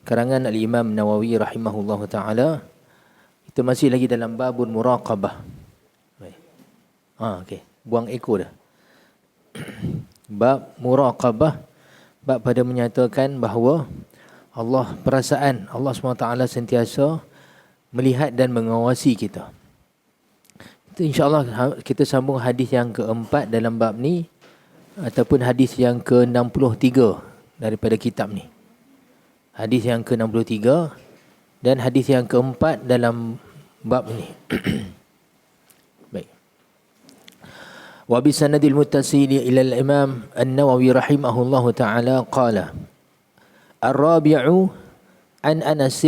karangan Al-Imam Nawawi rahimahullahu ta'ala. Kita masih lagi dalam babun muraqabah. Okey. Buang ekor dah. Bab muraqabah. Bab pada menyatakan bahawa perasaan Allah SWT sentiasa melihat dan mengawasi kita. Itu insyaAllah kita sambung hadis yang keempat dalam bab ni, ataupun hadis yang ke-63 daripada kitab ni. Hadis yang ke-63 dan hadis yang keempat dalam bab ni. Baik. Wa bi sanadil muttasil ila al-Imam An-Nawawi rahimahullahu ta'ala qala Ar-Rabi'u an Anas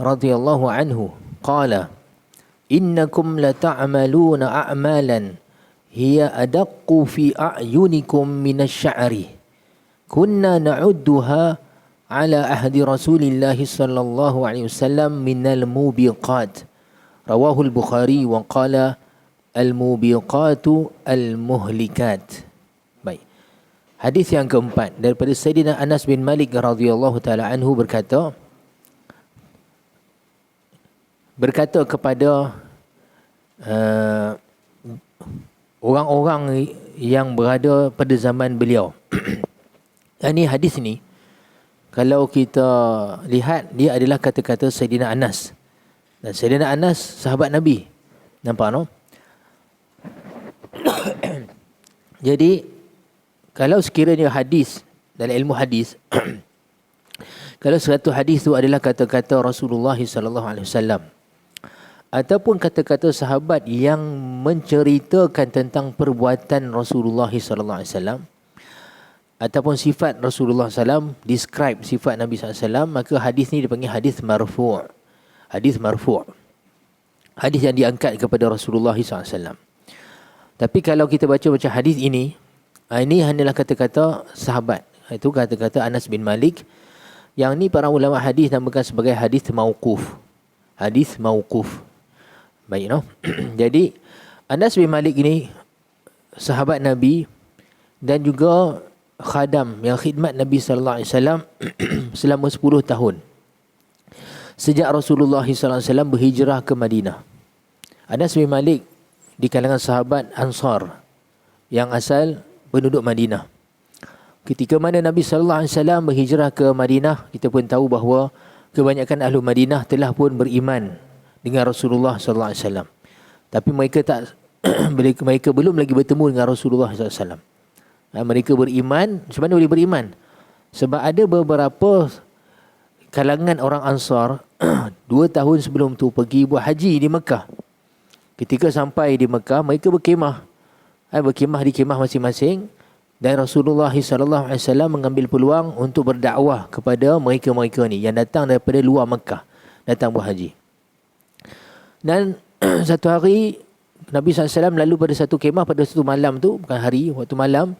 radhiyallahu anhu qala innakum la ta'maluna a'malan hiya adaqqu fi a'yunikum minasy-sya'ri kunna na'udduha ala ahdi Rasulillah sallallahu alaihi wasallam minal mubiqat rawahu al-Bukhari wa qala al-mubiqatu al-muhlikat. Baik. Hadis yang keempat daripada Sayyidina Anas bin Malik radhiyallahu taala anhu berkata kepada orang-orang yang berada pada zaman beliau. Ini hadis ni kalau kita lihat, dia adalah kata-kata Sayyidina Anas. Dan Sayyidina Anas sahabat Nabi. Nampak no? Jadi kalau sekiranya hadis dalam ilmu hadis kalau satu hadis itu adalah kata-kata Rasulullah sallallahu alaihi wasallam ataupun kata-kata sahabat yang menceritakan tentang perbuatan Rasulullah sallallahu alaihi wasallam ataupun sifat Rasulullah SAW, describe sifat Nabi SAW, maka hadis ni dipanggil hadis marfu'. Hadis marfu'. Hadis yang diangkat kepada Rasulullah SAW. Tapi kalau kita baca macam hadis ini hanyalah kata-kata sahabat. Itu kata-kata Anas bin Malik. Yang ni para ulama hadis namakan sebagai hadis mauquf. Hadis mauquf. Baik, no? Jadi Anas bin Malik ini sahabat Nabi dan juga khadam yang khidmat Nabi sallallahu alaihi wasallam selama 10 tahun. Sejak Rasulullah sallallahu alaihi wasallam berhijrah ke Madinah. Anas bin Malik di kalangan sahabat Ansar yang asal penduduk Madinah. Ketika mana Nabi sallallahu alaihi wasallam berhijrah ke Madinah, kita pun tahu bahawa kebanyakan ahli Madinah telah pun beriman dengan Rasulullah sallallahu alaihi wasallam. Tapi mereka belum lagi bertemu dengan Rasulullah sallallahu alaihi wasallam. Mereka beriman. Macam mana boleh beriman? Sebab ada beberapa kalangan orang Ansar 2 tahun sebelum tu pergi buat haji di Mekah. Ketika sampai di Mekah, mereka berkemah. Berkemah di kemah masing-masing. Dan Rasulullah SAW mengambil peluang untuk berdakwah kepada mereka-mereka ni yang datang daripada luar Mekah, datang buat haji. Dan satu hari Nabi SAW lalu pada satu kemah pada satu malam tu, bukan hari, waktu malam,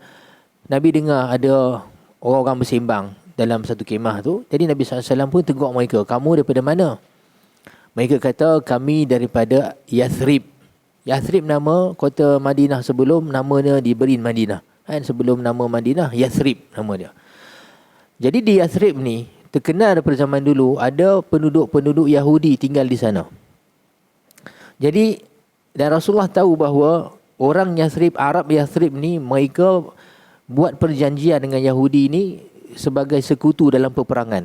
Nabi dengar ada orang-orang bersembang dalam satu kemah tu. Jadi Nabi SAW pun tegur mereka, kamu daripada mana? Mereka kata, kami daripada Yathrib. Yathrib nama kota Madinah sebelum namanya diberi Madinah. Sebelum nama Madinah, Yathrib nama dia. Jadi di Yathrib ni, terkenal daripada zaman dulu, ada penduduk-penduduk Yahudi tinggal di sana. Jadi, dan Rasulullah tahu bahawa orang Yathrib, Arab Yathrib ni, mereka buat perjanjian dengan Yahudi ni sebagai sekutu dalam peperangan.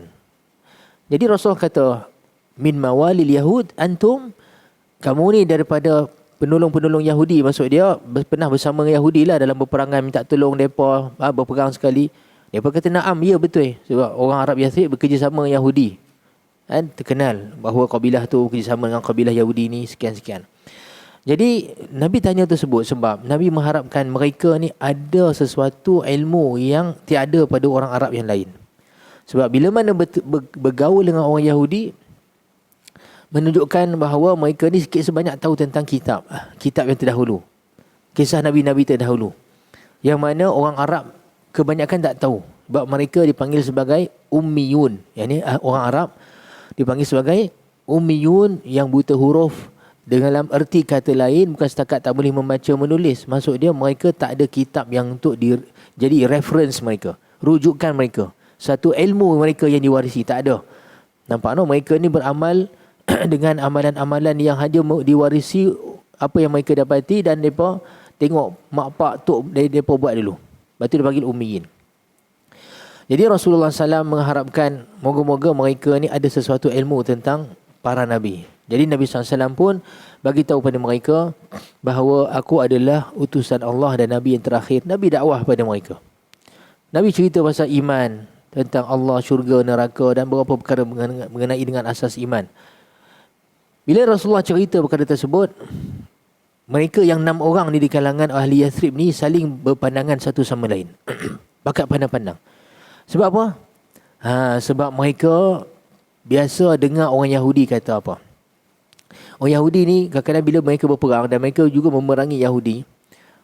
Jadi Rasulullah kata, min mawalil Yahud antum, kamu ni daripada penolong-penolong Yahudi. Maksud dia pernah bersama dengan Yahudi lah dalam peperangan, minta tolong mereka berperang sekali. Mereka kata na'am, ya betul. Sebab orang Arab Yathrib bekerjasama dengan Yahudi. Terkenal bahawa kabilah tu bekerjasama dengan kabilah Yahudi ni sekian-sekian. Jadi Nabi tanya tersebut sebab Nabi mengharapkan mereka ni ada sesuatu ilmu yang tiada pada orang Arab yang lain. Sebab bila mana bergaul dengan orang Yahudi, menunjukkan bahawa mereka ni sikit sebanyak tahu tentang kitab yang terdahulu. Kisah Nabi-Nabi terdahulu. Yang mana orang Arab kebanyakan tak tahu. Sebab mereka dipanggil sebagai ummiyun. Yang ni orang Arab dipanggil sebagai ummiyun yang buta huruf. Dalam erti kata lain, bukan setakat tak boleh membaca menulis. Maksud dia mereka tak ada kitab yang untuk jadi reference mereka, rujukan mereka. Satu ilmu mereka yang diwarisi tak ada. Nampak no? Mereka ni beramal dengan amalan-amalan yang hanya diwarisi apa yang mereka dapati, dan mereka tengok mak pak tok mereka buat dulu. Lepas tu dia panggil ummiyin. Jadi Rasulullah SAW mengharapkan moga-moga mereka ni ada sesuatu ilmu tentang para Nabi. Jadi Nabi SAW pun bagi tahu pada mereka bahawa aku adalah utusan Allah dan Nabi yang terakhir. Nabi dakwah pada mereka. Nabi cerita pasal iman, tentang Allah, syurga, neraka dan beberapa perkara mengenai dengan asas iman. Bila Rasulullah cerita perkara tersebut, mereka yang 6 orang ni di kalangan ahli Yathrib ni saling berpandangan satu sama lain. Bakat pandang-pandang. Sebab apa? Sebab mereka biasa dengar orang Yahudi kata apa. Orang Yahudi ni kadang-kadang bila mereka berperang, dan mereka juga memerangi Yahudi,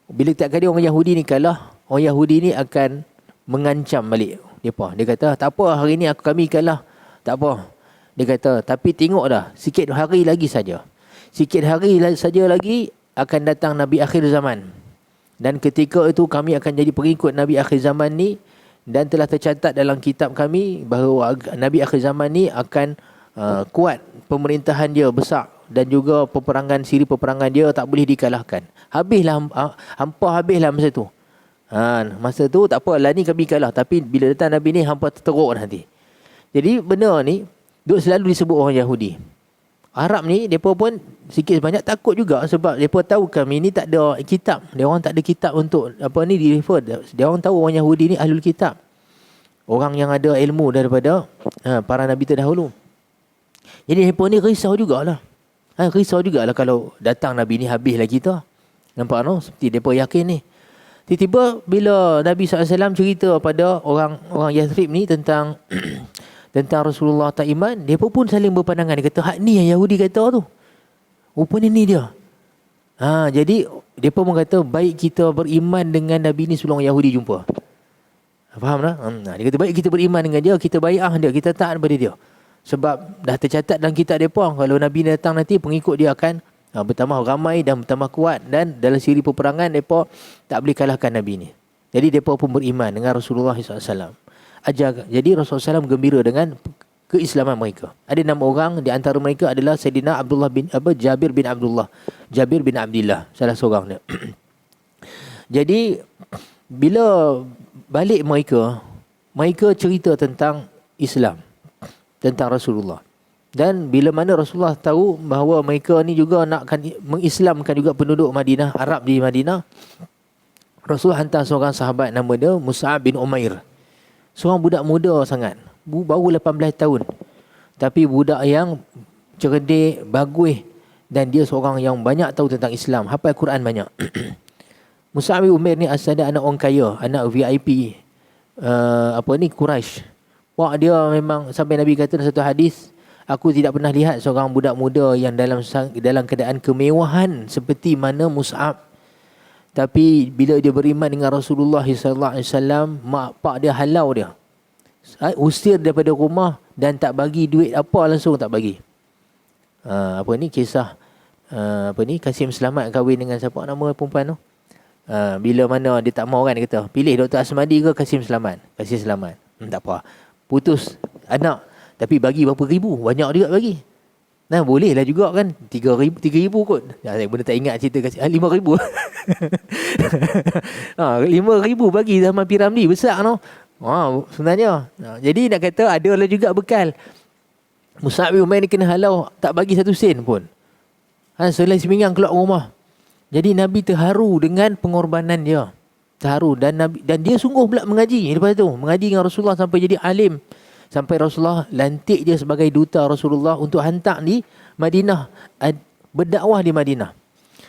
bila tak kali orang Yahudi ni kalah, orang Yahudi ni akan mengancam balik mereka. Dia kata, tak apa hari ni kami kalah, tak apa. Dia kata, tapi tengok dah, sikit hari lagi saja. Sikit hari saja lagi akan datang Nabi akhir zaman. Dan ketika itu kami akan jadi pengikut Nabi akhir zaman ni, dan telah tercatat dalam kitab kami bahawa Nabi akhir zaman ni akan kuat, pemerintahan dia besar, dan juga siri peperangan dia tak boleh dikalahkan. Habislah, hampa habislah masa tu. Masa tu tak apa lah ni kami kalah, tapi bila datang Nabi ni hampa teruk nanti. Jadi benda ni selalu disebut orang Yahudi. Arab ni mereka pun sikit sebanyak takut juga, sebab mereka tahu kami ni tak ada kitab. Dia orang tak ada kitab untuk di-refer. Dia orang tahu orang Yahudi ni ahlul kitab. Orang yang ada ilmu daripada para Nabi terdahulu. Jadi mereka ni risau jugalah. Risau jugalah kalau datang Nabi ni habislah kita. Nampak no? Seperti mereka yakin ni. Tiba-tiba bila Nabi SAW cerita pada orang Yathrib ni tentang tentang Rasulullah tak iman, dia pun saling berpandangan. Dia kata, hak ni yang Yahudi kata tu. Rupanya ni dia. Jadi dia pun kata, baik kita beriman dengan Nabi ni sebelum Yahudi jumpa. Faham tak? Dia kata, baik kita beriman dengan dia, kita bai'ah dia, kita taat pada dia. Sebab dah tercatat dalam kitab mereka, kalau Nabi datang nanti, pengikut dia akan bertambah ramai dan bertambah kuat. Dan dalam siri peperangan, mereka tak boleh kalahkan Nabi ni. Jadi mereka pun beriman dengan Rasulullah SAW. Jadi Rasulullah SAW gembira dengan keislaman mereka. Ada 6 orang, di antara mereka adalah Sayyidina Jabir bin Abdullah, salah seorang dia. Jadi bila balik mereka cerita tentang Islam, tentang Rasulullah. Dan bila mana Rasulullah tahu bahawa mereka ni juga nakkan mengislamkan juga penduduk Madinah, Arab di Madinah, Rasulullah hantar seorang sahabat nama dia Mus'ab bin Umair. Seorang budak muda sangat, baru 18 tahun. Tapi budak yang cerdik, bagus, dan dia seorang yang banyak tahu tentang Islam, hafal Quran banyak. Mus'ab bin Umair ni asal dia anak orang kaya, anak VIP Quraisy. Wah, dia memang sampai Nabi kata dalam satu hadis, aku tidak pernah lihat seorang budak muda yang dalam keadaan kemewahan seperti mana Mus'ab. Tapi bila dia beriman dengan Rasulullah SAW, mak pak dia halau dia, usir daripada rumah, dan tak bagi duit apa, langsung tak bagi. Kisah Kasim Selamat kahwin dengan siapa nama perempuan tu. Bila mana dia tak mau kan, dia kata, pilih Dr. Asmadi ke Kasim Selamat. Kasim Selamat. Tak apa, putus anak, tapi bagi berapa ribu, banyak juga bagi. Boleh lah juga kan, 3,000 kot. Saya benar tak ingat cerita kasih 5,000. 5,000 bagi zaman Piramli, besar no. Sebenarnya. Jadi nak kata ada lah juga bekal. Mus'ab bin Umair ni kena halau, tak bagi 1 sen pun. Selai seminggu keluar rumah. Jadi Nabi terharu dengan pengorbanan dia. Terharu, dan dia sungguh pula mengaji. Lepas tu mengaji dengan Rasulullah sampai jadi alim. Sampai Rasulullah lantik dia sebagai duta Rasulullah untuk hantar di Madinah, berdakwah di Madinah.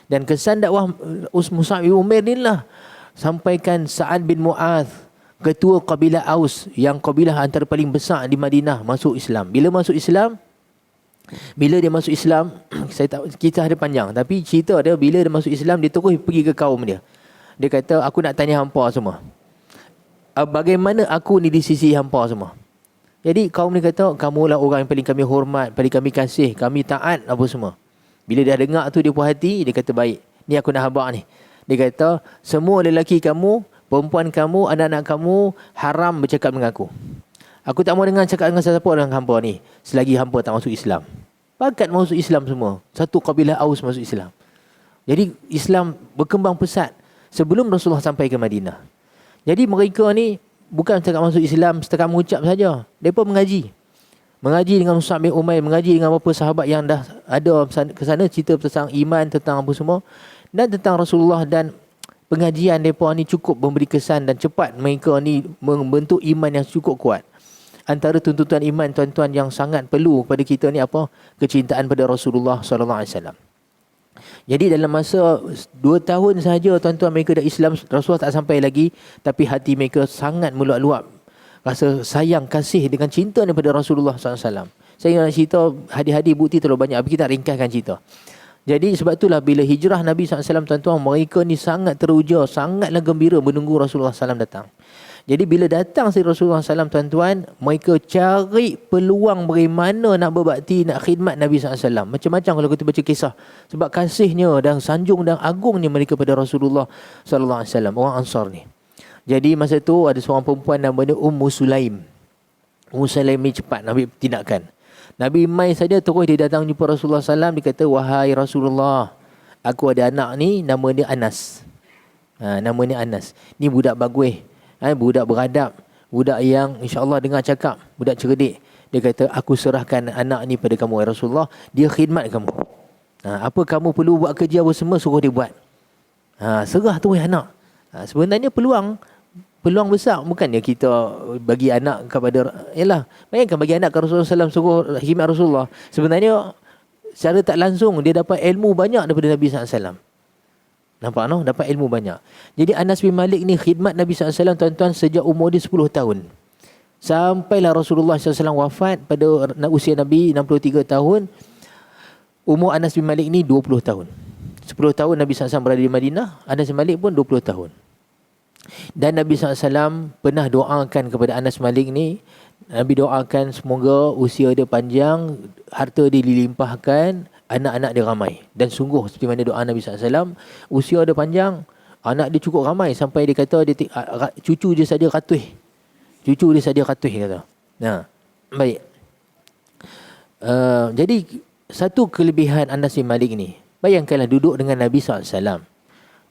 Dan kesan dakwah Mus'ab bin Umair ni lah sampaikan Sa'ad bin Mu'adh, ketua kabilah Aus, yang kabilah antara paling besar di Madinah, masuk Islam. Bila dia masuk Islam, kita ada panjang, tapi cerita dia bila dia masuk Islam, dia terus pergi ke kaum dia. Dia kata, aku nak tanya hampa semua, bagaimana aku ni di sisi hampa semua. Jadi kaum ni kata, kamulah orang yang paling kami hormat, paling kami kasih, kami taat apa semua. Bila dia dengar tu, dia puas hati, dia kata, baik, ni aku nak habaq ni. Dia kata, semua lelaki kamu, perempuan kamu, anak-anak kamu haram bercakap dengan aku. Aku tak mau dengar cakap dengan siapa dengan hampa ni selagi hampa tak masuk Islam. Pakat masuk Islam semua. Satu kabilah Aus masuk Islam. Jadi Islam berkembang pesat sebelum Rasulullah sampai ke Madinah. Jadi mereka ni bukan setakat masuk Islam, setakat mengucap saja. Mereka mengaji. Mengaji dengan Mus'ab bin Umair, mengaji dengan beberapa sahabat yang dah ada ke sana, cerita tentang iman, tentang apa semua. Dan tentang Rasulullah, dan pengajian mereka ni cukup memberi kesan dan cepat mereka ni membentuk iman yang cukup kuat. Antara tuntutan iman tuan-tuan yang sangat perlu kepada kita ni apa? Kecintaan pada Rasulullah sallallahu alaihi wasallam. Jadi dalam masa 2 tahun sahaja tuan-tuan mereka dah Islam, Rasulullah tak sampai lagi, tapi hati mereka sangat meluap-luap rasa sayang kasih dengan cinta daripada Rasulullah sallallahu alaihi wasallam. Saya nak cerita hadis-hadis bukti terlalu banyak, tapi kita ringkaskan cerita. Jadi sebab itulah bila hijrah Nabi SAW tuan-tuan, mereka ni sangat teruja, sangatlah gembira menunggu Rasulullah SAW datang. Jadi bila datang si Rasulullah SAW tuan-tuan, mereka cari peluang bagaimana nak berbakti, nak khidmat Nabi SAW. Macam-macam kalau kita baca kisah. Sebab kasihnya dan sanjung dan agungnya mereka pada Rasulullah SAW, orang Ansar ni. Jadi masa tu ada seorang perempuan namanya Ummu Sulaim. Ummu Sulaim ni cepat Nabi tindakan. Nabi mai saja terus dia datang jumpa Rasulullah SAW. Dia kata, wahai Rasulullah, aku ada anak ni, nama dia Anas. Nama dia Anas. Ni budak bagus. Budak beradab, budak yang insya-Allah dengar cakap, budak cerdik. Dia kata, aku serahkan anak ni pada kamu ya Rasulullah, dia khidmat kamu. Apa kamu perlu buat kerja apa semua, suruh dia buat. Serah tu anak. Sebenarnya peluang besar, bukannya kita bagi anak kepada, yalah, bayangkan bagi anak ke Rasulullah SAW, suruh khidmat Rasulullah. Sebenarnya secara tak langsung dia dapat ilmu banyak daripada Nabi SAW. Nampak no? Dapat ilmu banyak. Jadi Anas bin Malik ni khidmat Nabi SAW tuan-tuan sejak umur dia 10 tahun. Sampailah Rasulullah SAW wafat pada usia Nabi 63 tahun. Umur Anas bin Malik ni 20 tahun. 10 tahun Nabi SAW berada di Madinah, Anas bin Malik pun 20 tahun. Dan Nabi SAW pernah doakan kepada Anas bin Malik ni, Nabi doakan semoga usia dia panjang, harta dia dilimpahkan, anak-anak dia ramai. Dan sungguh seperti mana doa Nabi SAW, usia dia panjang, anak dia cukup ramai, sampai dia kata dia cucu dia saja ratus. Cucu dia saja ratus, dia kata. Baik. Jadi satu kelebihan Anas bin Malik ni, bayangkanlah duduk dengan Nabi SAW,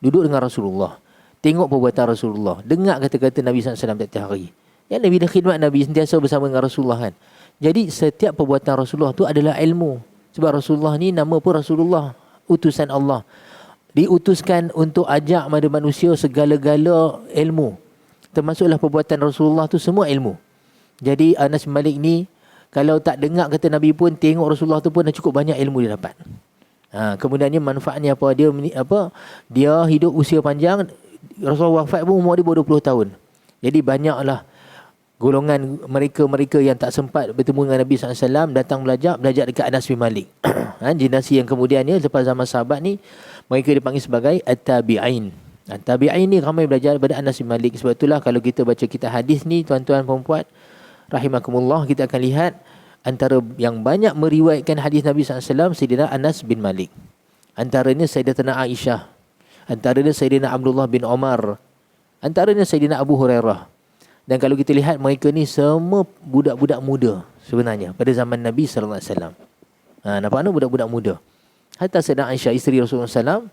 duduk dengan Rasulullah, tengok perbuatan Rasulullah, dengar kata-kata Nabi SAW tiap hari. Yang Nabi dah khidmat Nabi sentiasa bersama dengan Rasulullah kan. Jadi setiap perbuatan Rasulullah tu adalah ilmu. Sebab Rasulullah ni nama pun Rasulullah, utusan Allah. Diutuskan untuk ajak pada manusia segala-gala ilmu. Termasuklah perbuatan Rasulullah tu semua ilmu. Jadi Anas bin Malik ni kalau tak dengar kata Nabi pun, tengok Rasulullah tu pun dah cukup banyak ilmu dia dapat. Kemudiannya manfaatnya apa? Dia hidup usia panjang. Rasulullah wafat pun umur dia baru 20 tahun. Jadi banyaklah golongan mereka yang tak sempat bertemu dengan Nabi SAW datang belajar dekat Anas bin Malik. Generasi yang kemudiannya lepas zaman sahabat ni, mereka dipanggil sebagai At-Tabi'in. At-Tabi'in ni ramai belajar daripada Anas bin Malik. Sebab itulah kalau kita baca kitab hadis ni, tuan-tuan perempuan rahimakumullah, kita akan lihat antara yang banyak meriwayatkan hadis Nabi SAW, Sayyidina Anas bin Malik. Antaranya Sayyidatina Aisyah, antaranya Sayyidina Abdullah bin Umar, antaranya Sayyidina Abu Hurairah. Dan kalau kita lihat mereka ni semua budak-budak muda sebenarnya pada zaman Nabi sallallahu alaihi wasallam. Nampak tak budak-budak muda. Hatta Sayyidah Aisyah isteri Rasulullah SAW,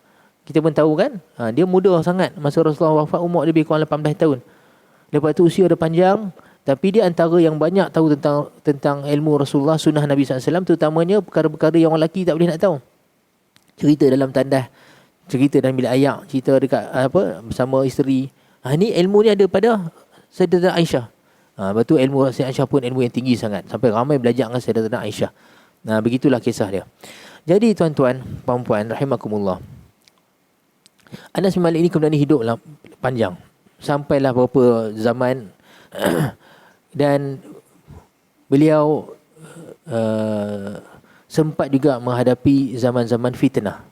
kita pun tahu kan, dia muda sangat masa Rasulullah wafat, umur dia lebih kurang 18 tahun. Lepas tu usia dia panjang, tapi dia antara yang banyak tahu tentang ilmu Rasulullah, sunnah Nabi sallallahu alaihi wasallam, terutamanya perkara-perkara yang orang lelaki tak boleh nak tahu. Cerita dalam tandas, cerita dalam bilik ayak, cerita dekat bersama isteri. Ni ilmu ni ada pada Sayyidatina Aisyah. Lepas tu ilmu Sayyidatina Aisyah pun ilmu yang tinggi sangat, sampai ramai belajar dengan Sayyidatina Aisyah. Begitulah kisah dia. Jadi tuan-tuan, puan-puan rahimakumullah, Anas bin Malik ni kemudian hidup panjang sampailah beberapa zaman dan beliau sempat juga menghadapi zaman-zaman fitnah.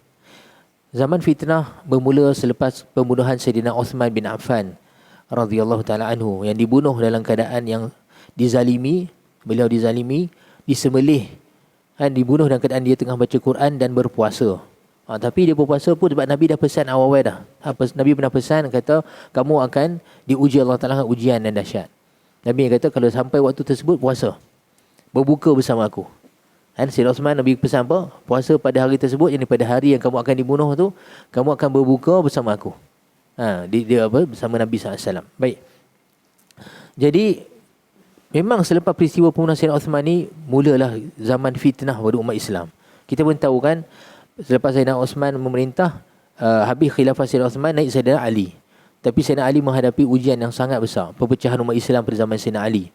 Zaman fitnah bermula selepas pembunuhan Sayyidina Uthman bin Affan radhiyallahu taala anhu, yang dibunuh dalam keadaan yang dizalimi. Beliau dizalimi, disembelih, dibunuh dalam keadaan dia tengah baca Quran dan berpuasa. Tapi dia berpuasa pun sebab Nabi dah pesan awal-awal dah. Nabi pernah pesan, kata kamu akan diuji Allah Taala dengan ujian dan dahsyat. Nabi yang kata kalau sampai waktu tersebut puasa, berbuka bersama aku. Kan Sayyidina Uthman, Nabi pesan apa? Puasa pada hari tersebut, yang pada hari yang kamu akan dibunuh tu, kamu akan berbuka bersama aku. Dia apa? Bersama Nabi SAW. Baik. Jadi memang selepas peristiwa pembunuhan Sayyidina Uthman ni, mulalah zaman fitnah pada umat Islam. Kita pun tahu kan, selepas Sayyidina Uthman memerintah, habis khilafah Sayyidina Uthman, naik Sayyidina Ali. Tapi Sayyidina Ali menghadapi ujian yang sangat besar, perpecahan umat Islam pada zaman Sayyidina Ali.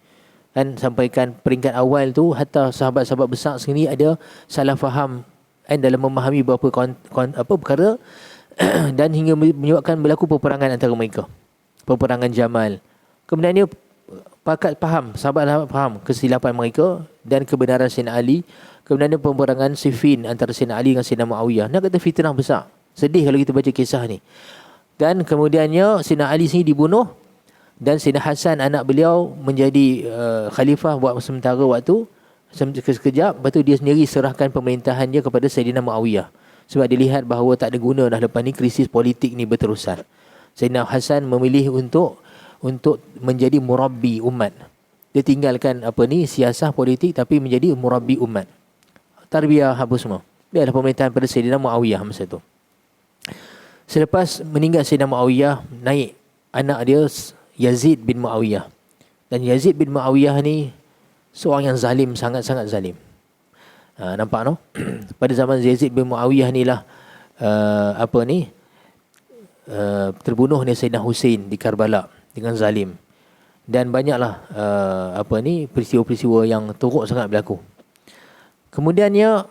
Kan sampaikan peringkat awal tu, hatta sahabat-sahabat besar sendiri ada salah faham dalam memahami beberapa perkara dan hingga menyebabkan berlaku peperangan antara mereka. Peperangan Jamal. Kemudiannya sahabat faham kesilapan mereka dan kebenaran Sayyidina Ali. Kemudiannya peperangan Siffin antara Sayyidina Ali dengan Sayyidina Muawiyah. Nak kata fitnah besar. Sedih kalau kita baca kisah ni. Dan kemudiannya Sayyidina Ali sini dibunuh dan Sayyidina Hasan anak beliau menjadi khalifah buat sementara waktu, sekejap. Lepas tu dia sendiri serahkan pemerintahan dia kepada Sayyidina Muawiyah. Sebab dilihat bahawa tak ada guna dah lepas ni krisis politik ni berterusan. Sayyidina Hasan memilih untuk menjadi murabbi umat. Dia tinggalkan siasah politik tapi menjadi murabbi umat. Tarbiyah apa semua. Biarlah pemerintahan pada Sayyidina Muawiyah masa tu. Selepas meninggal Sayyidina Muawiyah, naik anak dia Yazid bin Muawiyah. Dan Yazid bin Muawiyah ni seorang yang zalim, sangat-sangat zalim. Nampak no? Pada zaman Yazid bin Muawiyah ni lah terbunuhnya Sayyidina Husain di Karbala dengan zalim. Dan banyaklah peristiwa-peristiwa yang teruk sangat berlaku. Kemudiannya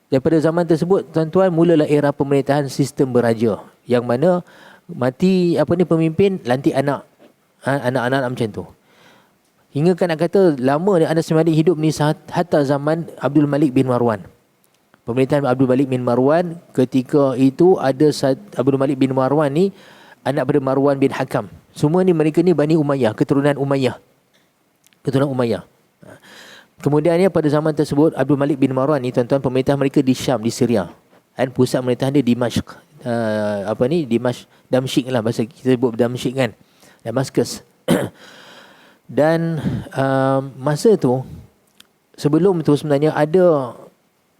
daripada zaman tersebut, tuan-tuan, mulalah era pemerintahan sistem beraja, yang mana mati pemimpin, lantik anak-anak macam tu. Hingga kan nak kata lama ni Anas bin Malik hidup ni hatta zaman Abdul Malik bin Marwan. Pemerintahan Abdul Malik bin Marwan, ketika itu ada Abdul Malik bin Marwan ni anak pada Marwan bin Hakam. Semua ni mereka ni Bani Umayyah, keturunan Umayyah. Kemudiannya pada zaman tersebut Abdul Malik bin Marwan ni, tuan-tuan, pemerintah mereka di Syam, di Syria. Dan pusat pemerintahan dia di Dimashq. Damsyik lah bahasa kita sebut, Damsyik kan. Damaskus. Dan masa tu, sebelum tu sebenarnya ada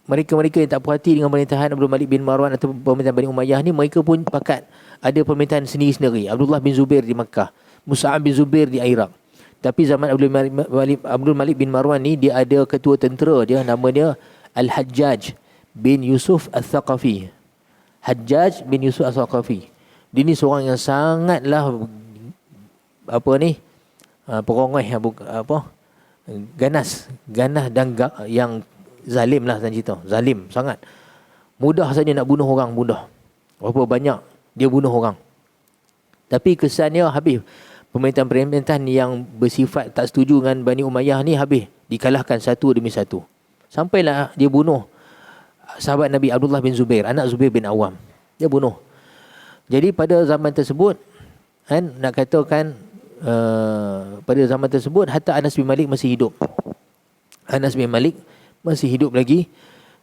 mereka-mereka yang tak puas hati dengan pemerintahan Abdul Malik bin Marwan atau pemerintahan Bani Umayyah ni, mereka pun pakat ada pemerintahan sendiri-sendiri. Abdullah bin Zubair di Makkah, Mus'ab bin Zubair di Iraq. Tapi zaman Abdul Malik bin Marwan ni, dia ada ketua tentera dia, nama dia Al-Hajjaj bin Yusuf Al-Thaqafi. Hajjaj bin Yusuf Al-Thaqafi. Dia ni seorang yang sangatlah perongoi, ganas dan yang zalim lah tuan cerita. Zalim sangat. Mudah saja nak bunuh orang, mudah. Berapa banyak dia bunuh orang. Tapi kesannya habis. Pemerintahan yang bersifat tak setuju dengan Bani Umayyah ni habis, dikalahkan satu demi satu. Sampailah dia bunuh sahabat Nabi Abdullah bin Zubair, anak Zubair bin Awam. Dia bunuh. Jadi pada zaman tersebut, nak katakan pada zaman tersebut hatta Anas bin Malik masih hidup. Anas bin Malik masih hidup lagi.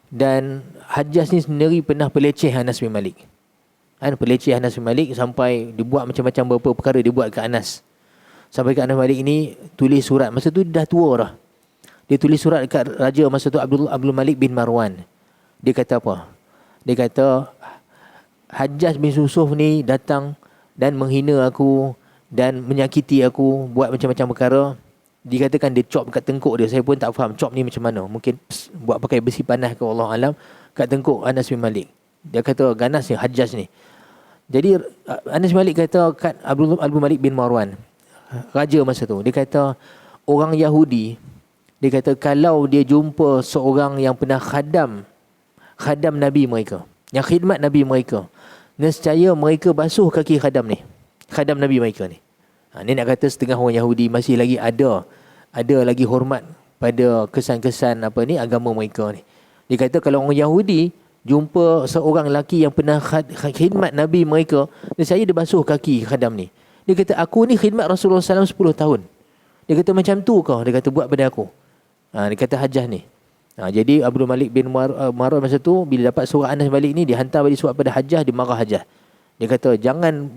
Dan Hajjaj ni sendiri pernah peleceh Anas bin Malik. Peleceh Anas bin Malik sampai dibuat macam-macam beberapa perkara dibuat ke Anas. Sampai ke Anas bin Malik ni tulis surat. Masa tu dia dah tua dah. Dia tulis surat dekat raja masa tu, Abdul Malik bin Marwan. Dia kata apa? Dia kata Hajjaj bin Yusuf ni datang dan menghina aku dan menyakiti aku, buat macam-macam perkara. Dikatakan dia cop kat tengkuk dia. Saya pun tak faham cop ni macam mana. Mungkin buat pakai besi panas ke Allah alam, kat tengkuk Anas bin Malik. Dia kata ganas ni Hajjaj ni. Jadi Anas bin Malik kata kat Abdul Malik bin Marwan, raja masa tu, dia kata orang Yahudi, dia kata kalau dia jumpa seorang yang pernah khadam Nabi mereka, yang khidmat Nabi mereka, nescaya mereka basuh kaki khadam Nabi mereka ni. Ni nak kata setengah orang Yahudi masih lagi ada lagi hormat pada kesan-kesan agama mereka ni. Dia kata kalau orang Yahudi jumpa seorang lelaki yang pernah khidmat Nabi mereka, saya dia basuh kaki khadam ni. Dia kata aku ni khidmat Rasulullah SAW 10 tahun. Dia kata macam tu kau, dia kata buat pada aku. Dia kata Hajjaj ni. Jadi Abdul Malik bin Marwan masa tu bila dapat surat Anas Malik ni, dia hantar balik surat pada Hajjaj, dia marah Hajjaj. Dia kata jangan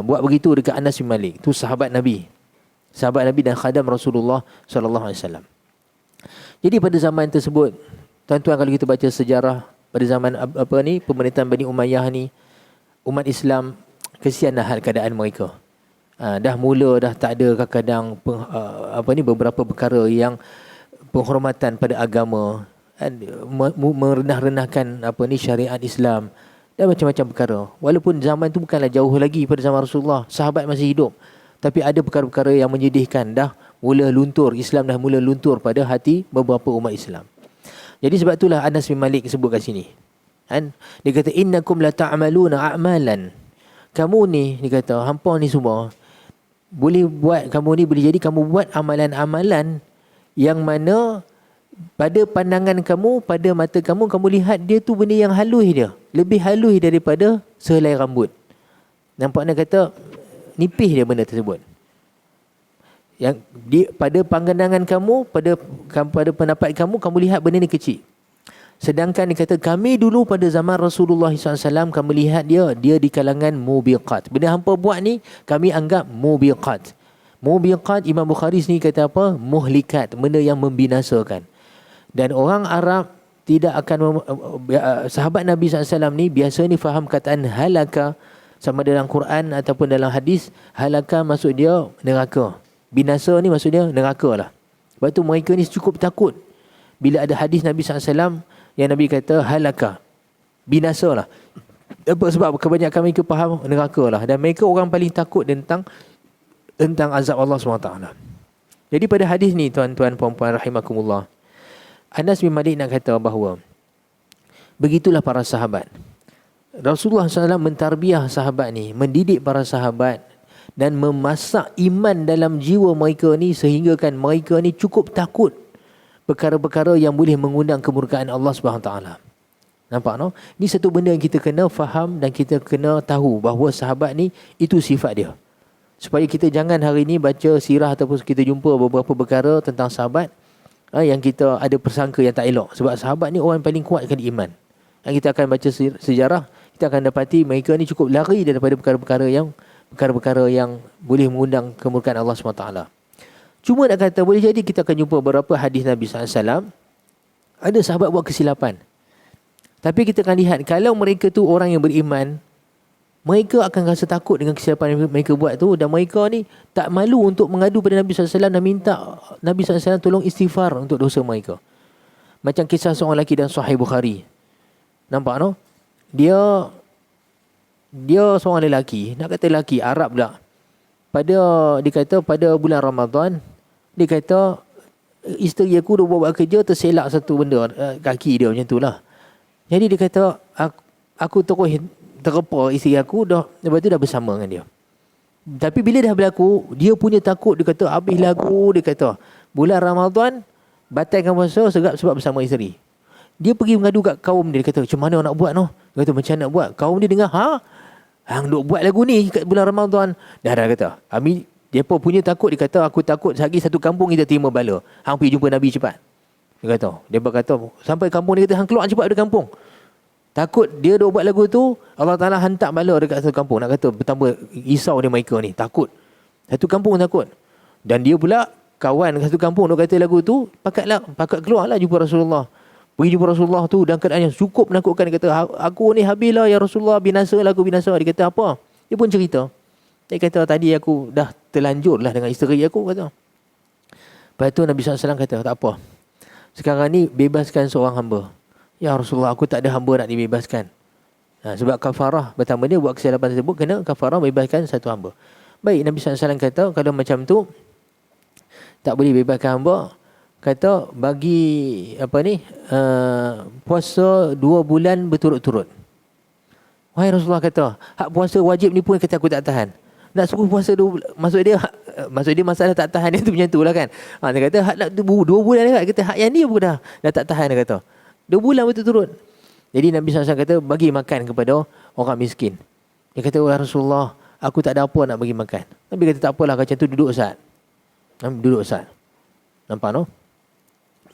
buat begitu dekat Anas bin Malik. Tu sahabat Nabi. sahabat Nabi dan khadam Rasulullah sallallahu alaihi wasallam. Jadi pada zaman tersebut, tuan-tuan, kalau kita baca sejarah pada zaman pemerintahan Bani Umayyah ni, umat Islam kesianlah hal keadaan mereka. Dah mula dah tak ada kadang-kadang beberapa perkara yang penghormatan pada agama, merendah-rendahkan syariat Islam dan macam-macam perkara. Walaupun zaman tu bukanlah jauh lagi pada zaman Rasulullah, sahabat masih hidup, tapi ada perkara-perkara yang menyedihkan. Dah mula luntur, Islam dah mula luntur pada hati beberapa umat Islam. Jadi sebab itulah Anas bin Malik sebut kat sini. Dia kata innakum la ta'maluna a'malan. Kamu ni, dia kata, hampa ni semua boleh buat, kamu ni boleh jadi kamu buat amalan-amalan yang mana pada pandangan kamu, pada mata kamu, kamu lihat dia tu benda yang halus dia. Lebih halus daripada sehelai rambut. Nampaknya kata nipis dia benda tersebut. Yang pada pandangan kamu, pada pendapat kamu, kamu lihat benda ni kecil. Sedangkan dia kata kami dulu pada zaman Rasulullah SAW, kami lihat dia di kalangan mubiqat. Benda hampa buat ni kami anggap mubiqat. Mubiqat, Imam Bukhari sini kata apa? Muhlikat, benda yang membinasakan. Dan orang Arab tidak akan sahabat Nabi SAW ni biasa ni faham kataan halaka, sama dalam Quran ataupun dalam hadis. Halaka maksud dia neraka, binasa ni maksud dia neraka lah. Sebab tu mereka ni cukup takut bila ada hadis Nabi SAW yang Nabi kata halaka, binasa lah. Sebab kebanyakan mereka faham neraka lah. Dan mereka orang paling takut tentang azab Allah SWT. Jadi pada hadis ni, tuan-tuan, puan-puan rahimakumullah, Anas bin Malik nak kata bahawa begitulah para sahabat. Rasulullah SAW mentarbiah sahabat ni, mendidik para sahabat dan memasak iman dalam jiwa mereka ni sehinggakan mereka ni cukup takut perkara-perkara yang boleh mengundang kemurkaan Allah SWT. Nampak no? Ini satu benda yang kita kena faham dan kita kena tahu bahawa sahabat ni itu sifat dia. Supaya kita jangan hari ni baca sirah ataupun kita jumpa beberapa perkara tentang sahabat yang kita ada persangka yang tak elok. Sebab sahabat ni orang yang paling kuatkan iman. Yang kita akan baca sejarah, kita akan dapati mereka ni cukup lari daripada perkara-perkara yang boleh mengundang kemurkaan Allah SWT. Cuma nak kata, boleh jadi kita akan jumpa beberapa hadis Nabi SAW, ada sahabat buat kesilapan. Tapi kita akan lihat, kalau mereka tu orang yang beriman, mereka akan rasa takut dengan kesilapan yang mereka buat tu, dan mereka ni tak malu untuk mengadu pada Nabi SAW dan minta Nabi SAW tolong istighfar untuk dosa mereka. Macam kisah seorang lelaki dalam Sahih Bukhari. Nampak no? Dia seorang lelaki, nak kata lelaki Arab pula. Dia kata pada bulan Ramadan, dia kata isteri aku dah buat kerja, terselak satu benda kaki dia macam tu lah. Jadi dia kata aku terus terpa isteri aku dah, lepas tu dah bersama dengan dia. Tapi bila dah berlaku, dia punya takut, dia kata habis lagu, dia kata bulan Ramadan batalkan puasa sebab bersama isteri. Dia pergi mengadu kat kaum dia kata macam mana nak buat noh? Dia kata macam nak buat. Kaum dia dengar, hang duk buat lagu ni kat bulan Ramadan. Dah kata. Dia pun punya takut, dia kata aku takut lagi satu kampung kita terima bala. Hang pergi jumpa Nabi cepat. Dia berkata sampai kampung dia kata hang keluar cepat dari kampung. Takut dia duk buat lagu tu, Allah Ta'ala hantar bala dekat satu kampung. Nak kata bertambah risau dia mereka ni, takut. Satu kampung takut. Dan dia pula kawan satu kampung duk kata lagu tu, pakat keluarlah jumpa Rasulullah. Pergi jumpa Rasulullah tu dan keadaan yang cukup menakutkan. Dia kata aku ni habislah ya Rasulullah, binasa. Dia kata apa? Dia pun cerita. Dia kata tadi aku dah terlanjur lah dengan isteri aku, kata. Lepas tu Nabi SAW kata tak apa, sekarang ni bebaskan seorang hamba. Ya Rasulullah, aku tak ada hamba nak dibebaskan. Sebab kafarah pertama dia buat kesilapan tersebut, kena kafarah bebaskan satu hamba. Baik, Nabi SAW kata kalau macam tu tak boleh bebaskan hamba, kata bagi puasa 2 bulan berturut-turut. Wahai Rasulullah, kata hak puasa wajib ni pun kata aku tak tahan. Nak suruh puasa maksud dia masalah tak tahan dia tu macam tu lah kan. Dia kata hak nak 2 bulan dekat, kata hak yang ni pun dah tak tahan, dia kata 2 bulan berturut-turut. Jadi Nabi SAW kata bagi makan kepada orang miskin. Dia kata wahai Rasulullah, aku tak ada apa nak bagi makan. Nabi kata tak apalah, macam tu duduk Ustaz. Nampak no?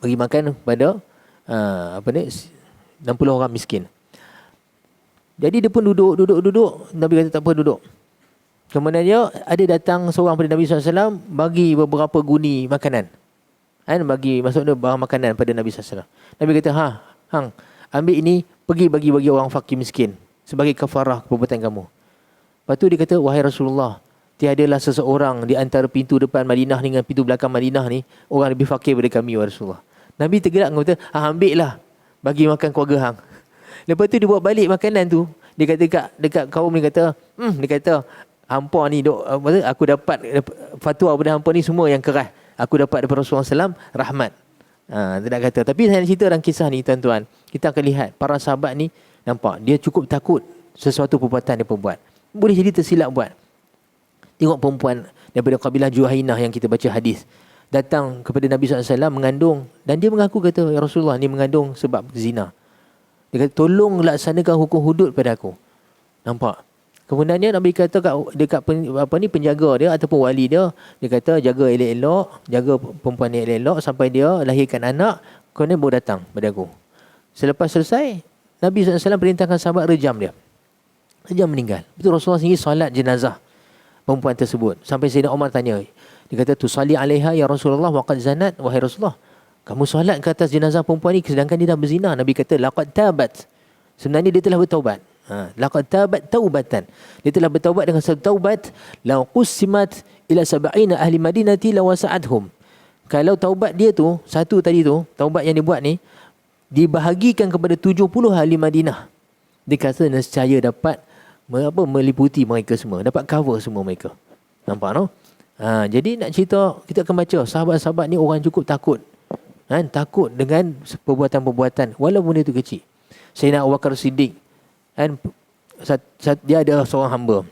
Bagi makan kepada 60 orang miskin. Jadi dia pun duduk. Nabi kata tak apa, duduk. Kemudian dia ada datang seorang pada Nabi SAW bagi beberapa guni makanan. Bagi maksudnya barang makanan pada Nabi SAW. Nabi kata, hang, ambil ini, pergi bagi-bagi orang fakir miskin sebagai kafarah perbuatan kamu. Lepas tu dia kata, wahai Rasulullah, tiadalah seseorang di antara pintu depan Madinah dengan pintu belakang Madinah ni orang lebih fakir daripada kami, wahai Rasulullah. Nabi tergerak kata, ambil lah, bagi makan keluarga hang. Lepas tu dia bawa balik makanan tu. Dia kata dekat kaum ni kata, dia kata, hampa ni aku dapat fatwa daripada hampa ni semua yang keras. Aku dapat daripada Rasulullah SAW rahmat. Tidak kata. Tapi saya nak cerita dalam kisah ni tuan-tuan. Kita akan lihat para sahabat ni nampak dia cukup takut sesuatu perbuatan dia perbuat. Boleh jadi tersilap buat. Tengok perempuan daripada kabilah Juhainah yang kita baca hadis. Datang kepada Nabi SAW mengandung. Dan dia mengaku kata, ya Rasulullah ni mengandung sebab zina. Dia kata, tolong laksanakan hukum hudud pada aku. Nampak? Kemudiannya Nabi kata dekat penjaga dia ataupun wali dia, dia kata jaga elok-elok, jaga perempuan ni elok-elok sampai dia lahirkan anak, kemudian baru datang pada aku. Selepas selesai, Nabi SAW perintahkan sahabat rejam dia. Rejam meninggal. Betul Rasulullah sendiri solat jenazah perempuan tersebut. Sampai Sayyidina Umar tanya, dia kata, tusalli alaiha ya Rasulullah waqad zanat, wahai Rasulullah, kamu solat ke atas jenazah perempuan ni sedangkan dia dah berzina. Nabi kata, laqad tabat. Sebenarnya dia telah bertaubat. Laqad tabat taubatan. Dia telah bertaubat dengan satu taubat. Law qussimat ila 70 ahli Madinati lawasa'athum. Kalau taubat dia tu, satu tadi tu, taubat yang dia buat ni, dibahagikan kepada 70 ahli Madinah. Dia kata nescaya dapat meliputi mereka semua. Dapat cover semua mereka. Nampak no? Jadi nak cerita, kita akan baca sahabat-sahabat ni orang cukup takut. Takut dengan perbuatan-perbuatan walaupun dia tu kecil. Sayyidina Abu Bakar Siddiq, dia ada seorang hamba.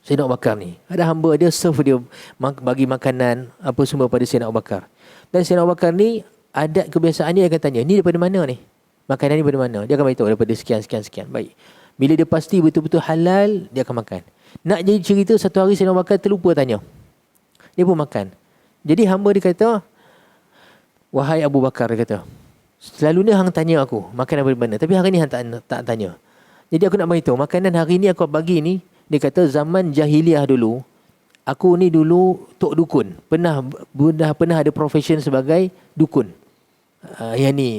Sayyidina Abu Bakar ni ada hamba, dia serve dia, bagi makanan apa semua pada Sayyidina Abu Bakar. Dan Sayyidina Abu Bakar ni adat kebiasaan dia akan tanya, ni daripada mana ni? Makanan ni daripada mana? Dia akan beritahu daripada sekian. Baik. Bila dia pasti betul-betul halal, dia akan makan. Nak jadi cerita, satu hari Sayyidina Abu Bakar terlupa tanya. Dia pun makan. Jadi hamba dia kata, wahai Abu Bakar, dia kata, selalunya hang tanya aku makanan daripada mana, tapi hari ni hang tak tanya. Jadi aku nak beritahu, makanan hari ni aku bagi ni, dia kata zaman jahiliah dulu, aku ni dulu tok dukun. Pernah ada profession sebagai dukun. Yang ni,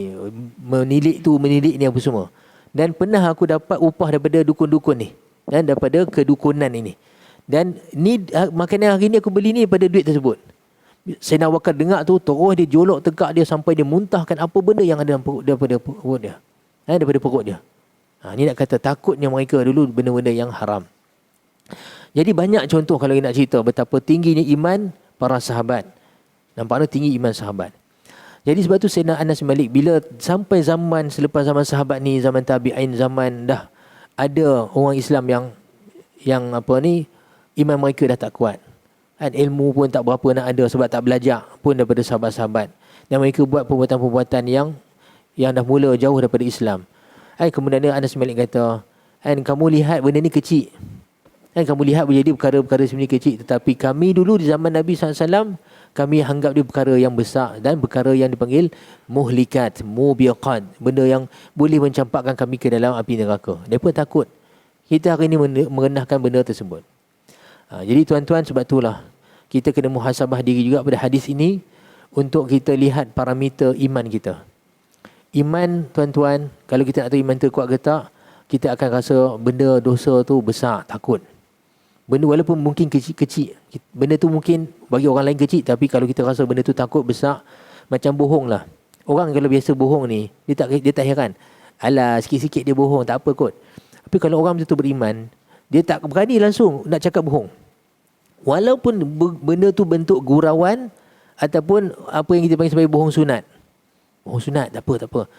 menilik ni apa semua. Dan pernah aku dapat upah daripada dukun-dukun ni. Dan daripada kedukunan ini. Dan ni makanan hari ni aku beli ni daripada duit tersebut. Sayyidina Abu Bakar dengar tu, terus dia jolok tegak dia sampai dia muntahkan apa benda yang ada daripada perut dia. Daripada perut dia. Ni nak kata takutnya mereka dulu benda-benda yang haram. Jadi banyak contoh kalau nak cerita betapa tingginya iman para sahabat. Nampaknya tinggi iman sahabat. Jadi sebab tu Sayyidina Anas bin Malik, bila sampai zaman selepas zaman sahabat ni, zaman tabi'in, zaman dah ada orang Islam yang iman mereka dah tak kuat. Ilmu pun tak berapa nak ada sebab tak belajar pun daripada sahabat-sahabat. Dan mereka buat perbuatan-perbuatan yang dah mula jauh daripada Islam. Kemudian Anas bin Malik kata, kamu lihat benda ni kecil. Kamu lihat menjadi perkara-perkara sebenarnya kecil. Tetapi kami dulu di zaman Nabi SAW, kami anggap dia perkara yang besar dan perkara yang dipanggil muhlikat, mubiqat. Benda yang boleh mencampakkan kami ke dalam api neraka. Mereka takut. Kita hari ini merendahkan benda tersebut. Jadi tuan-tuan, sebab itulah kita kena muhasabah diri juga pada hadis ini untuk kita lihat parameter iman kita. Iman, tuan-tuan, kalau kita nak tahu iman tu kuat ke tak, kita akan rasa benda dosa tu besar, takut. Benda walaupun mungkin kecil-kecil, benda tu mungkin bagi orang lain kecil, tapi kalau kita rasa benda tu takut, besar, macam bohong lah. Orang kalau biasa bohong ni, dia tak heran. Alah, sikit-sikit dia bohong, tak apa kot. Tapi kalau orang betul-betul beriman, dia tak berani langsung nak cakap bohong. Walaupun benda tu bentuk gurauan ataupun apa yang kita panggil sebagai bohong sunat. Bohong sunat, tak apa.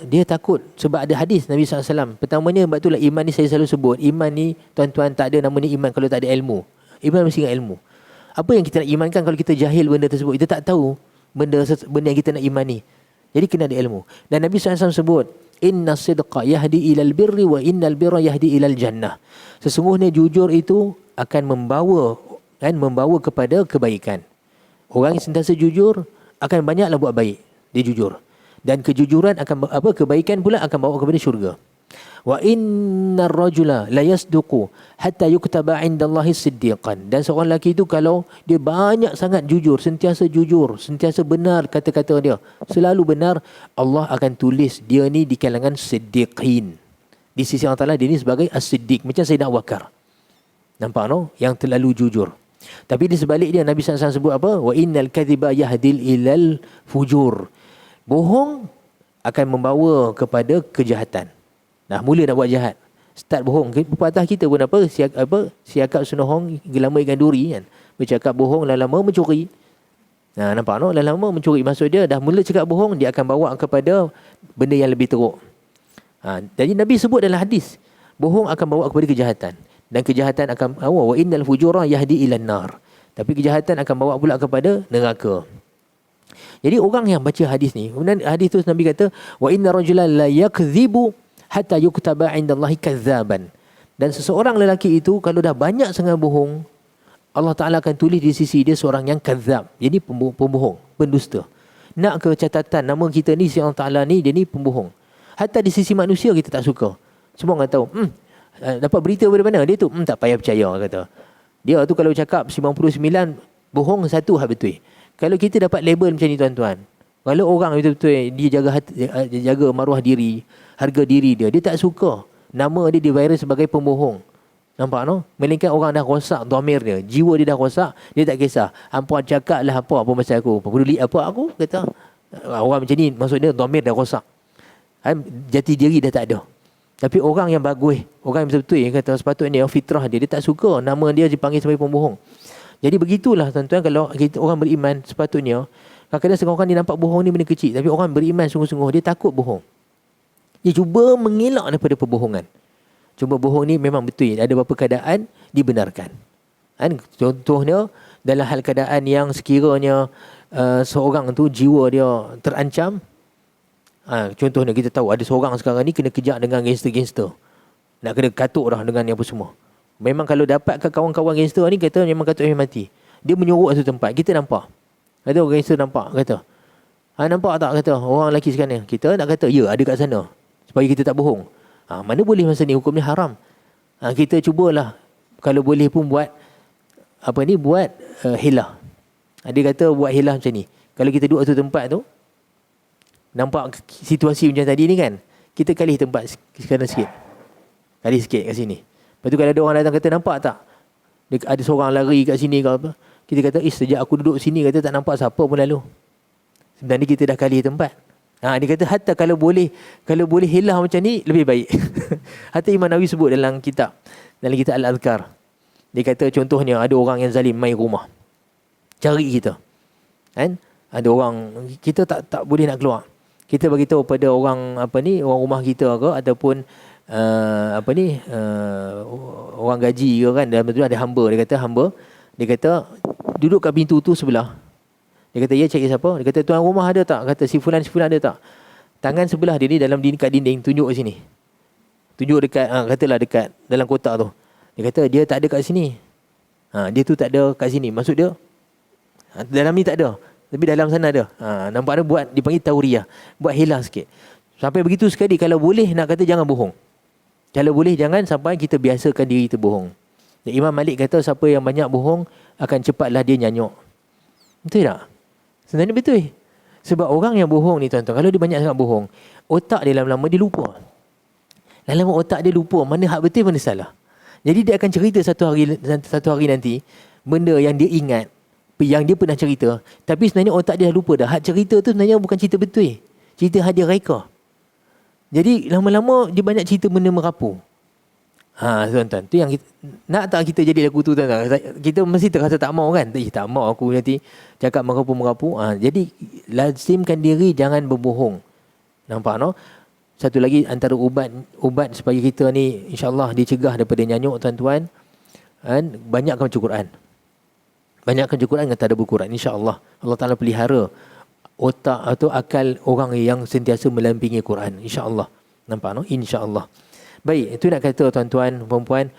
Dia takut sebab ada hadis Nabi SAW. Pertamanya, sebab itulah iman ni saya selalu sebut. Iman ni, tuan-tuan, tak ada namanya iman kalau tak ada ilmu. Iman mesti dengan ilmu. Apa yang kita nak imankan kalau kita jahil benda tersebut? Kita tak tahu benda yang kita nak imani. Jadi kena ada ilmu. Dan Nabi SAW sebut, inna sidqa yahdi ilal birri wa innal birra yahdi ilal jannah. Sesungguhnya jujur itu akan membawa kepada kebaikan. Orang yang sentiasa jujur akan banyaklah buat baik. Dia jujur. Dan kejujuran kebaikan pula akan bawa kepada syurga. Wa innar rajula la yasduqu hatta yuktaba 'indallahi siddiqan. Dan seorang lelaki itu kalau dia banyak sangat jujur, sentiasa benar kata-kata dia, selalu benar, Allah akan tulis dia ni di kalangan siddiqin. Di sisi Allah Taala dia ni sebagai as-siddiq, macam Sayyidina Abu Bakar. Nampak no? Yang terlalu jujur. Tapi di sebalik dia Nabi SAW sebut apa? Wa innal kadhiba yahdil ilal fujur. Bohong akan membawa kepada kejahatan. Nah, mula nak buat jahat, start bohong. Pepatah kita pun siakap senohong gelama ikan duri kan. Bercakap bohong lama-lama mencuri. Nah, nampak no? Lama-lama mencuri. Maksud dia dah mula cakap bohong, dia akan bawa kepada benda yang lebih teruk. Jadi Nabi sebut dalam hadis, bohong akan bawa kepada kejahatan. Dan kejahatan akan wa innal fujura yahdi ilan nar. Tapi kejahatan akan bawa pula kepada neraka. Jadi orang yang baca hadis ni, kemudian hadis tu Nabi kata wa inna rajulan la yakdhibu hatta yuktaba 'indallahi kadzaban. Dan seseorang lelaki itu kalau dah banyak sangat bohong, Allah Taala akan tulis di sisi dia seorang yang kadzab. Jadi pembohong, pendusta. Nak ke catatan nama kita ni si Allah Taala ni dia ni pembohong. Hatta di sisi manusia kita tak suka. Semua orang tahu, dapat berita daripada mana? Dia tu tak payah percaya kata. Dia tu kalau cakap 99 bohong, satu hak betul. Kalau kita dapat label macam ni tuan-tuan, kalau orang betul-betul dia jaga maruah diri, harga diri dia tak suka nama dia diviral sebagai pembohong. Nampak no? Melainkan orang dah rosak dhamir dia, jiwa dia dah rosak, dia tak kisah. Hampa cakaplah apa pasal aku, peduli apa aku kata. Orang macam ni maksudnya dhamir dah rosak. Jati diri dah tak ada. Tapi orang yang bagus, orang yang betul-betul yang kata sepatutnya fitrah dia tak suka nama dia dipanggil sebagai pembohong. Jadi begitulah tuan-tuan, kalau kita orang beriman sepatutnya, kadang-kadang setengah orang dia nampak bohong ni benda kecil, tapi orang beriman sungguh-sungguh dia takut bohong. Dia cuba mengelak daripada perbohongan. Cuma bohong ni memang betul, ada beberapa keadaan dibenarkan. Contohnya dalam hal keadaan yang sekiranya seorang tu jiwa dia terancam. Contohnya kita tahu ada seorang sekarang ni kena kejar dengan gangster-gangster. Nak kena katuk dah dengan apa semua. Memang kalau dapat kawan-kawan gangster ni kata memang katuk mati. Dia menyuruh satu tempat. Kita nampak. Kata orang gangster nampak. Kata. Nampak tak kata orang lelaki sekarang ni. Kita nak kata ya ada kat sana. Supaya kita tak bohong. Mana boleh masa ni hukum ni haram. Kita cubalah. Kalau boleh pun buat buat hilah. Dia kata buat hilah macam ni. Kalau kita duduk satu tempat tu, nampak situasi macam tadi ni kan, kita kali tempat sekarang sikit. Kali sikit kat sini. Lepas tu kalau ada orang datang kata nampak tak? Ada seorang lari kat sini ke apa? Kita kata sejak aku duduk sini kata tak nampak siapa pun lalu. Sebenarnya kita dah kali tempat. Dia kata hatta kalau boleh hilah macam ni lebih baik. Hatta Imam Nawawi sebut dalam kitab Al-Azkar. Dia kata contohnya ada orang yang zalim mai rumah. Cari kita. Kan? Ada orang kita tak boleh nak keluar. Kita bagi tahu pada orang orang rumah kita ke ataupun orang gaji ke kan, dalam tu ada hamba. Dia kata duduk kat pintu tu sebelah. Dia kata ya cari siapa? Dia kata tuan rumah ada tak? Kata si fulan ada tak? Tangan sebelah dia ni dalam kat dinding, tunjuk kat sini. Tunjuk dekat katalah dekat dalam kotak tu. Dia kata dia tak ada kat sini. Dia tu tak ada kat sini. Maksud dia dalam ni tak ada. Tapi dalam sana ada. Nampak ada dipanggil tauriyah. Buat hilah sikit. Sampai begitu sekali kalau boleh nak kata jangan bohong. Kalau boleh jangan sampai kita biasakan diri kita bohong. Dan Imam Malik kata siapa yang banyak bohong akan cepatlah dia nyanyuk. Betul tak? Sebenarnya betul. Sebab orang yang bohong ni tuan-tuan, kalau dia banyak sangat bohong, otak dia lama-lama dia lupa. Lama-lama otak dia lupa mana hak betul mana salah. Jadi dia akan cerita satu hari nanti benda yang dia ingat, yang dia pernah cerita, tapi sebenarnya otak dia dah lupa dah. Hak cerita tu sebenarnya bukan cerita betul. Cerita hak dia reka. Jadi lama-lama dia banyak cerita benda merapu. Tuan-tuan, tu yang kita, nak tak kita jadi lagu tu tuan-tuan? Kita mesti terasa tak mau kan? Tak mau aku nanti cakap merapu-merapu. Jadi lazimkan diri jangan berbohong. Nampak no? Satu lagi antara ubat supaya kita ni insya-Allah dicegah daripada nyanyuk tuan-tuan, banyakkan baca Quran. Banyakkan baca Quran dengan tadabbur Quran, insya-Allah. Allah Taala pelihara otak atau akal orang yang sentiasa melampingi Quran, insya-Allah. Nampak no? Insya-Allah. Baik, itu nak kata tuan-tuan, perempuan,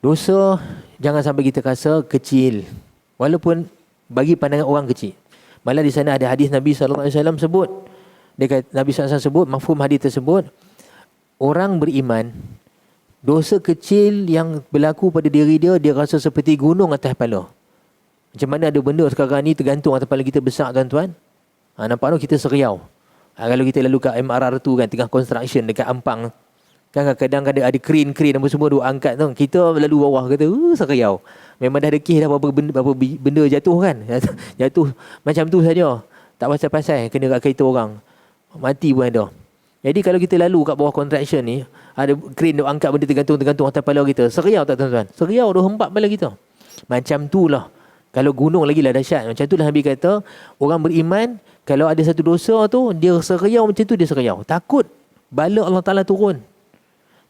dosa jangan sampai kita rasa kecil. Walaupun bagi pandangan orang kecil. Malah di sana ada hadis Nabi SAW sebut. Dia kata, Nabi SAW sebut, mafhum hadis tersebut, orang beriman, dosa kecil yang berlaku pada diri dia, dia rasa seperti gunung atas kepala. Macam mana ada benda sekarang ni tergantung atas kepala kita besar, tuan-tuan. Nampak tu kita seriau. Kalau kita lalu kat MRR tu kan, tengah construction dekat Ampang, kan kadang-kadang ada crane apa semua duk angkat tu. Kita lalu bawah kata, seriau. Memang dah ada kes dah berapa benda jatuh kan. Jatuh macam tu saja. Tak pasal-pasal kena kat kereta orang. Mati pun ada. Jadi kalau kita lalu kat bawah contraction ni, ada crane duk angkat benda tergantung atas kepala kita. Seriau tak, tuan-tuan? Seriau dah hempak kepala kita. Macam tu lah. Kalau gunung lagi lah dahsyat. Macam tu lah Nabi kata, orang beriman, kalau ada satu dosa tu, dia seriau macam tu, dia seriau. Takut bala Allah Ta'ala turun.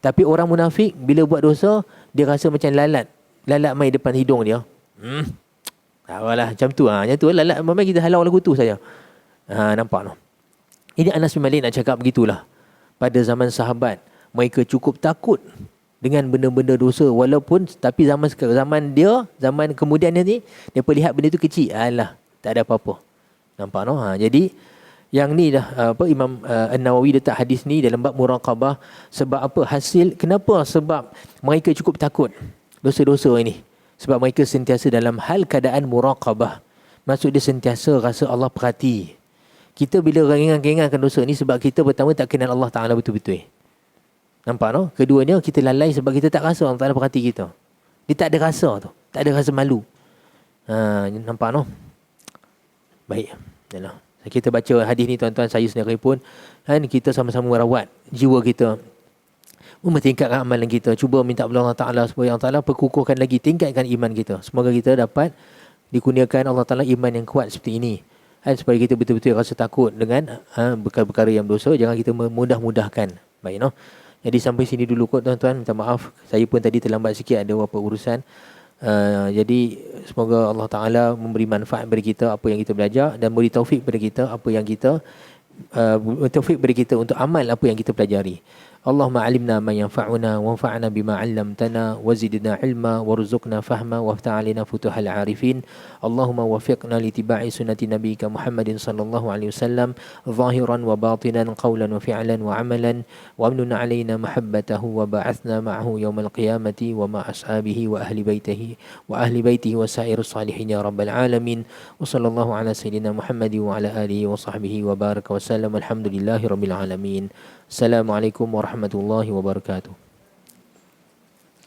Tapi orang munafik, bila buat dosa, dia rasa macam lalat. Lalat mai depan hidung dia. Apalah, macam tu. Macam tu lalat, memang kita halau lagu tu saja. Nampak tu. Ini Anas bin Malik nak cakap begitulah. Pada zaman sahabat, mereka cukup takut dengan benda-benda dosa, walaupun tapi zaman kemudian ni dia lihat benda tu kecil, alah, tak ada apa-apa. Nampak no? Jadi yang ni dah Imam An-Nawawi letak hadis ni dalam bab muraqabah. Sebab apa? Kenapa? Sebab mereka cukup takut dosa-dosa ini. Sebab mereka sentiasa dalam hal keadaan muraqabah. Maksud dia sentiasa rasa Allah perhati. Kita bila ringan-ringankan dosa ni sebab kita pertama tak kenal Allah Ta'ala betul-betul. Nampak no? Keduanya kita lalai sebab kita tak rasa Allah Ta'ala perhati kita. Dia tak ada rasa tu. Tak ada rasa malu. Nampak no? Baik. Yalah. Kita baca hadis ni, tuan-tuan, saya sendiri pun kan, kita sama-sama merawat jiwa kita, mempertingkatkan amalan kita, cuba minta Allah Ta'ala supaya Allah Ta'ala perkukuhkan lagi, tingkatkan iman kita. Semoga kita dapat dikurniakan Allah Ta'ala iman yang kuat seperti ini. Supaya kita betul-betul rasa takut dengan perkara-perkara yang dosa. Jangan kita mudah-mudahkan. Baik no? Jadi sampai sini dulu kot, tuan-tuan. Minta maaf, saya pun tadi terlambat sikit, ada beberapa urusan. Jadi semoga Allah Ta'ala memberi manfaat kepada kita apa yang kita belajar, dan beri taufik kepada kita apa yang kita taufik kepada kita untuk amal apa yang kita pelajari. Allahumma alimna ma yanfa'una wanfa'na bima 'allamtana wazidna ilma warzuqna fahma waftah 'alaina futuhal 'arifin. Allahumma waffiqna litiba'i sunnati nabiyyika Muhammadin sallallahu alaihi wasallam zahiran wa batinan qawlan wa fi'lan wa 'amalan wa amnun 'alaina mahabbatahu wa ba'athna ma'ahu yawmal qiyamati wa ma ashabihi wa ahli baitihi wa sa'irus salihin ya rabbal alamin. Wa sallallahu ala sayyidina Muhammadin wa ala alihi wa sahbihi wa baraka wa sallam. Alhamdulillahi rabbil alamin. Assalamualaikum warahmatullahi wabarakatuh.